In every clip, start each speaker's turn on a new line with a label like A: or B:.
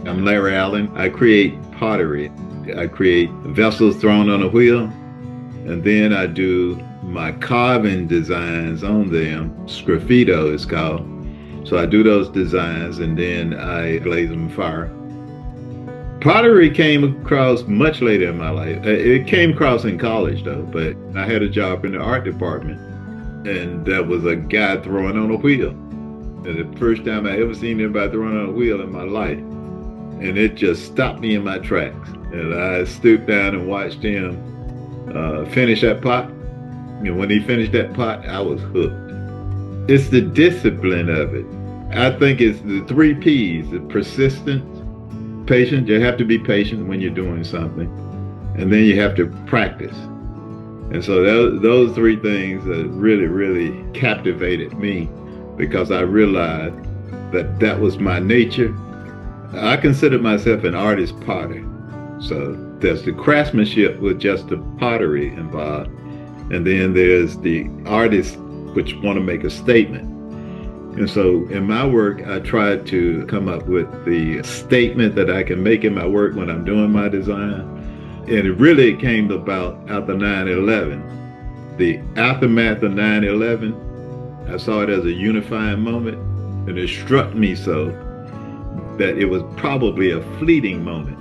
A: I'm Larry Allen. I create pottery. I create vessels thrown on a wheel, and then I do my carving designs on them. Sgraffito is called. So I do those designs and then I glaze them in fire. Pottery came across much later in my life. It came across in college though, but I had a job in the art department and that was a guy throwing on a wheel. And the first time I ever seen anybody throwing on a wheel in my life. And it just stopped me in my tracks. And I stooped down and watched him finish that pot. And when he finished that pot, I was hooked. It's the discipline of it. I think it's the 3 P's, the persistence, patience. You have to be patient when you're doing something. And then you have to practice. And so those 3 things really captivated me because I realized that that was my nature. I consider myself an artist potter. So there's the craftsmanship with just the pottery involved. And then there's the artists which want to make a statement. And so in my work, I try to come up with the statement that I can make in my work when I'm doing my design. And it really came about after 9/11. The aftermath of 9/11, I saw it as a unifying moment, and it struck me so that it was probably a fleeting moment.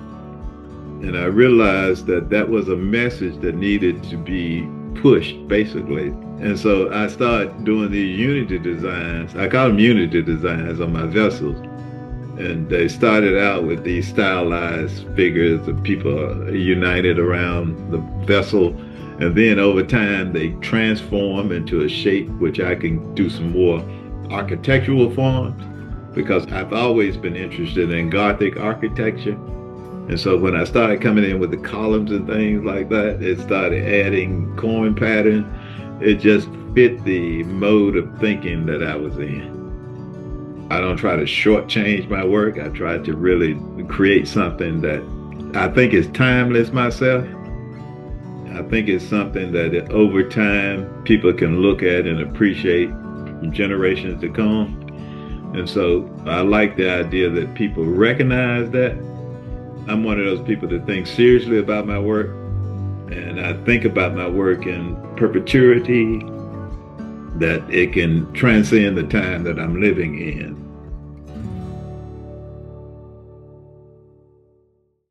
A: And I realized that that was a message that needed to be pushed, basically. And so I started doing these unity designs. I call them unity designs on my vessels. And they started out with these stylized figures of people united around the vessel. And then over time, they transform into a shape which I can do some more architectural forms, because I've always been interested in Gothic architecture. And so when I started coming in with the columns and things like that, it started adding coin pattern. It just fit the mode of thinking that I was in. I don't try to shortchange my work. I try to really create something that I think is timeless myself. I think it's something that over time people can look at and appreciate from generations to come. And so I like the idea that people recognize that. I'm one of those people that think seriously about my work, and I think about my work in perpetuity, that it can transcend the time that I'm living in.